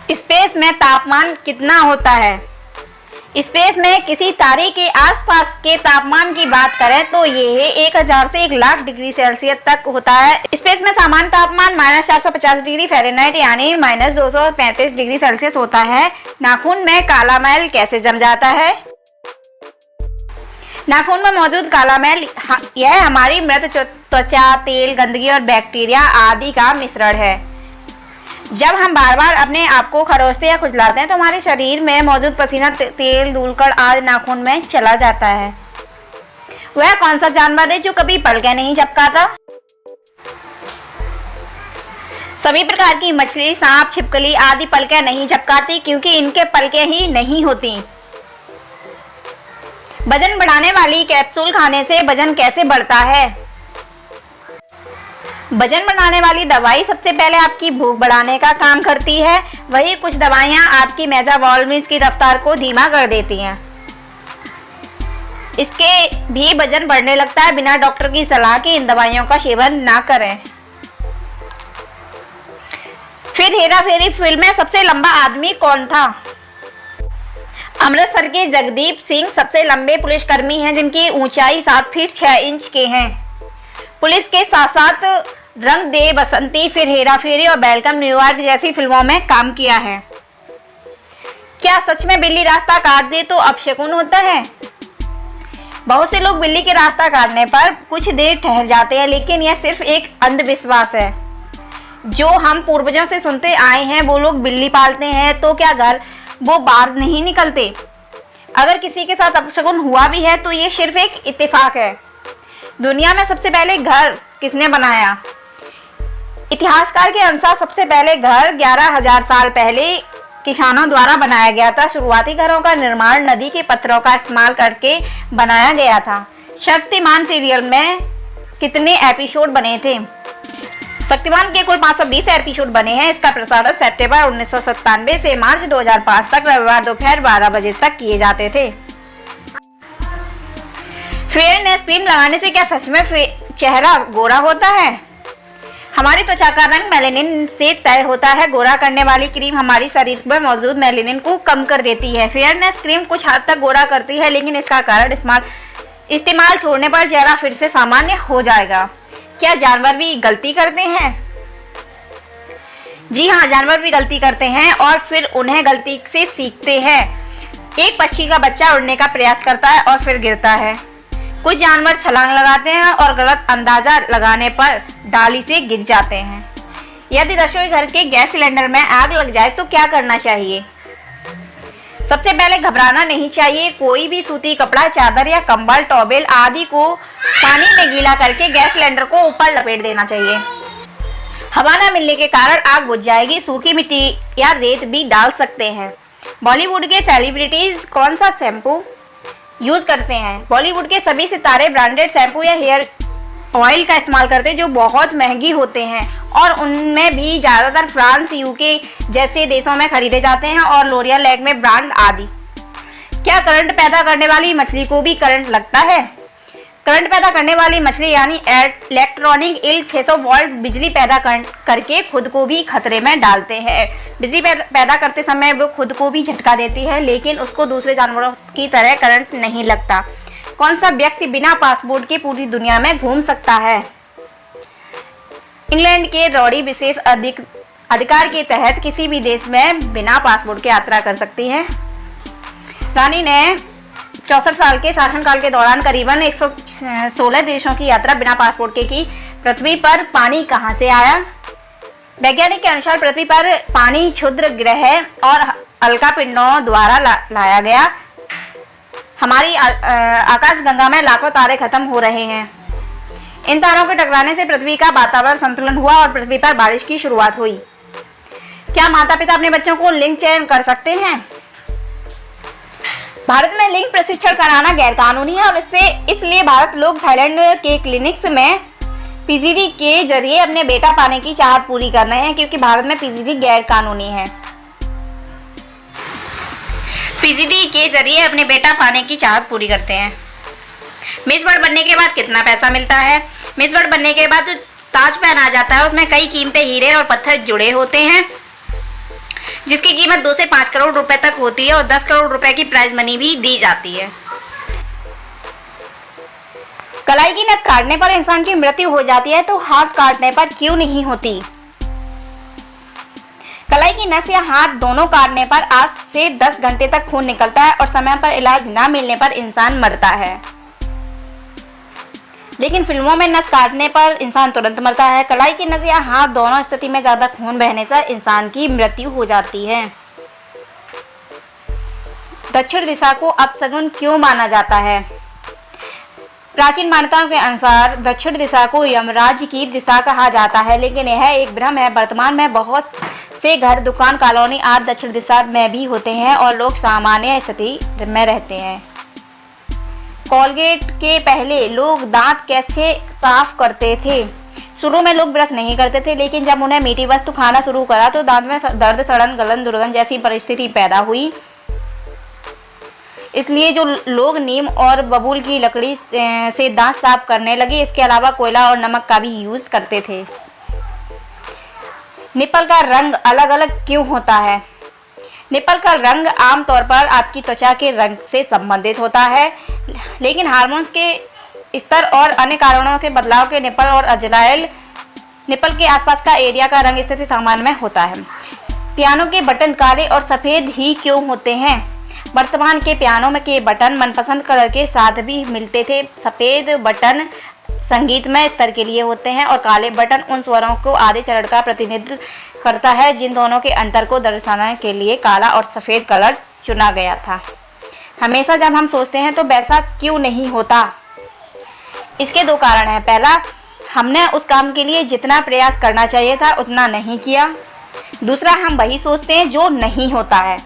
Space में तापमान कितना होता है? स्पेस में किसी तारे के आसपास के तापमान की बात करें तो ये 1000 से 1,00,000 डिग्री सेल्सियस तक होता है। स्पेस में सामान्य तापमान -450 डिग्री फ़ारेनहाइट यानी -235 डिग्री सेल्सियस होता है। नाखून में काला मैल कैसे जम जाता है? नाखून में मौजूद काला मैल यह हमारी मृत त्वचा, तेल, गंदगी और बैक्टीरिया आदि का मिश्रण है। जब हम बार बार अपने आप को खरोचते या खुजलाते हैं तो हमारे शरीर में मौजूद पसीना, तेल, धूलकण आदि नाखून में चला जाता है। वह कौन सा जानवर है जो कभी पलकें नहीं झपकाता? सभी प्रकार की मछली, सांप, छिपकली आदि पलकें नहीं झपकाती क्योंकि इनके पलकें ही नहीं होती। वजन बढ़ाने वाली कैप्सूल खाने से वजन कैसे बढ़ता है? वजन बढ़ाने वाली दवाई सबसे पहले आपकी भूख बढ़ाने का काम करती है। वहीं कुछ दवाइयां आपकी मेटाबॉलिज्म की रफ्तार को धीमा कर देती हैं। इसके भी वजन बढ़ने लगता है। बिना डॉक्टर की सलाह के इन दवाइयों का सेवन ना करें। फिर हेरा फेरी फिल्म में सबसे लंबा आदमी कौन था? अमृतसर के जगदीप सिंह सबसे लंबे पुलिसकर्मी हैं जिनकी ऊंचाई 7 फीट 6 इंच के हैं। पुलिस के साथ साथ रंग दे बसंती, फिर हेरा फेरी और वेलकम न्यूयॉर्क जैसी फिल्मों में काम किया है। क्या सच में बिल्ली रास्ता काट दे तो अपशकुन होता है? बहुत से लोग बिल्ली के रास्ता काटने पर कुछ देर ठहर जाते हैं, लेकिन यह सिर्फ एक अंधविश्वास है जो हम पूर्वजों से सुनते आए हैं। वो लोग बिल्ली पालते हैं तो क्या घर वो बाहर नहीं निकलते? अगर किसी के साथ अपशकुन हुआ भी है तो ये सिर्फ एक इत्तेफाक है। दुनिया में सबसे पहले घर किसने बनाया? इतिहासकार के अनुसार सबसे पहले घर 11,000 साल पहले किसानों द्वारा बनाया गया था। शुरुआती घरों का निर्माण नदी के पत्थरों का इस्तेमाल करके बनाया गया था। शक्तिमान सीरियल में कितने एपिसोड बने थे? शक्तिमान के कुल 520 एपिसोड बने हैं। इसका प्रसारण सितंबर 1997 से मार्च 2005 तक रविवार दोपहर 12 बजे तक किए जाते थे। फेयरनेस क्रीम लगाने से क्या सच में चेहरा गोरा होता है? हमारी त्वचा का रंग मेलानिन से तय होता है। गोरा करने वाली क्रीम हमारी शरीर में मौजूद मेलानिन को कम कर देती है। फेयरनेस क्रीम कुछ हद तक गोरा करती है, लेकिन इसका कारण इस्तेमाल छोड़ने पर चेहरा फिर से सामान्य हो जाएगा। क्या जानवर भी गलती करते हैं? जी हाँ, जानवर भी गलती करते हैं और फिर उन्हें गलती से सीखते हैं। एक पक्षी का बच्चा उड़ने का प्रयास करता है और फिर गिरता है। कुछ जानवर छलांग लगाते हैं और गलत अंदाजा लगाने पर डाली से गिर जाते हैं। यदि रसोई घर के गैस सिलेंडर में आग लग जाए तो क्या करना चाहिए? सबसे पहले घबराना नहीं चाहिए। कोई भी सूती कपड़ा, चादर या कंबल, टॉवेल आदि को पानी में गीला करके गैस सिलेंडर को ऊपर लपेट देना चाहिए। हवा न मिलने के कारण आग बुझ जाएगी। सूखी मिट्टी या रेत भी डाल सकते हैं। बॉलीवुड के सेलिब्रिटीज कौन सा शैम्पू यूज करते हैं? बॉलीवुड के सभी सितारे ब्रांडेड शैम्पू या हेयर ऑयल का इस्तेमाल करते हैं जो बहुत महंगी होते हैं और उनमें भी ज़्यादातर फ्रांस, यूके जैसे देशों में खरीदे जाते हैं और लोरियल, लैक्मे ब्रांड आदि। क्या करंट पैदा करने वाली मछली को भी करंट लगता है? करंट पैदा करने वाली मछली यानी इलेक्ट्रॉनिक ईल 600 वोल्ट बिजली पैदा करके खुद को भी खतरे में डालते हैं। बिजली पैदा करते समय वो खुद को भी झटका देती है, लेकिन उसको दूसरे जानवरों की तरह करंट नहीं लगता। कौन सा व्यक्ति बिना पासपोर्ट के पूरी दुनिया में घूम सकता है? इंग्लैंड के रॉडी विशेष अधिकार के तहत किसी भी देश में बिना पासपोर्ट के यात्रा कर सकती हैं। रानी ने 64 साल के शासनकाल के दौरान करीबन 116 देशों की यात्रा बिना पासपोर्ट के की। पृथ्वी पर पानी कहां से आया? वैज्ञानिक के अनुसार पृथ्वी पर पानी क्षुद्र ग्रह और अलका पिंडों द्वारा लाया गया। हमारी आकाशगंगा में लाखों तारे खत्म हो रहे हैं। इन तारों के टकराने से पृथ्वी का वातावरण संतुलन हुआ और पृथ्वी पर बारिश की शुरुआत हुई। क्या माता पिता अपने बच्चों को लिंग चयन कर सकते हैं? भारत में लिंग प्रशिक्षण कराना गैरकानूनी है और इसलिए भारत लोग थाईलैंड के क्लिनिक्स में पीजीडी के जरिए अपने बेटा पाने की चाहत पूरी कर रहे हैं, क्योंकि भारत में पीजीडी गैर कानूनी है। पीजीडी के जरिए अपने बेटा पाने की चाहत पूरी करते हैं। मिस वर्ल्ड बनने के बाद कितना पैसा मिलता है? मिस वर्ल्ड बनने के बाद जो ताज पहना जाता है उसमें कई कीमती हीरे और पत्थर जुड़े होते हैं। जिसकी कीमत 2 से 5 करोड़ रुपए तक होती है और 10 करोड़ रुपए की प्राइज मनी भी दी जाती है। कलाई की नस काटने पर इंसान की मृत्यु हो जाती है तो हाथ काटने पर क्यों नहीं होती? कलाई की नस या हाथ दोनों काटने पर 8 से 10 घंटे तक खून निकलता है और समय पर इलाज न मिलने पर इंसान मरता है। लेकिन फिल्मों में नस काटने पर इंसान तुरंत मरता है। कलाई की नस या हाथ दोनों स्थिति में ज्यादा खून बहने से इंसान की मृत्यु हो जाती है। दक्षिण दिशा को अपशगुन क्यों माना जाता है? प्राचीन मान्यताओं के अनुसार दक्षिण दिशा को यमराज की दिशा कहा जाता है, लेकिन यह एक भ्रम है। वर्तमान में बहुत से घर, दुकान, कॉलोनी आदि दक्षिण दिशा में भी होते हैं और लोग सामान्य स्थिति में रहते हैं। कोलगेट के पहले लोग दांत कैसे साफ करते थे? शुरू में लोग ब्रश नहीं करते थे, लेकिन जब उन्हें मीठी वस्तु खाना शुरू करा तो दांत में दर्द, सड़न, गलन, दुर्गंध जैसी परिस्थिति पैदा हुई। इसलिए जो लोग नीम और बबूल की लकड़ी से दांत साफ करने लगे। इसके अलावा कोयला और नमक का भी यूज करते थे। निप्पल का रंग अलग अलग क्यों होता है? निप्पल का रंग आमतौर पर आपकी त्वचा के रंग से संबंधित होता है, लेकिन हार्मोन्स के स्तर और अन्य कारणों के बदलाव के निप्पल और अजलाइल निप्पल के आसपास का एरिया का रंग स्थिति सामान्य में होता है। पियानो के बटन काले और सफ़ेद ही क्यों होते हैं? वर्तमान के पियानो में के बटन मनपसंद कलर के साथ भी मिलते थे। सफ़ेद बटन संगीतमय स्तर के लिए होते हैं और काले बटन उन स्वरों को आधे चरण का प्रतिनिधित्व करता है जिन दोनों के अंतर को दर्शाने के लिए काला और सफ़ेद कलर चुना गया था। हमेशा जब हम सोचते हैं तो वैसा क्यों नहीं होता? इसके 2 कारण हैं। पहला, हमने उस काम के लिए जितना प्रयास करना चाहिए था उतना नहीं किया। दूसरा, हम वही सोचते हैं जो नहीं होता है।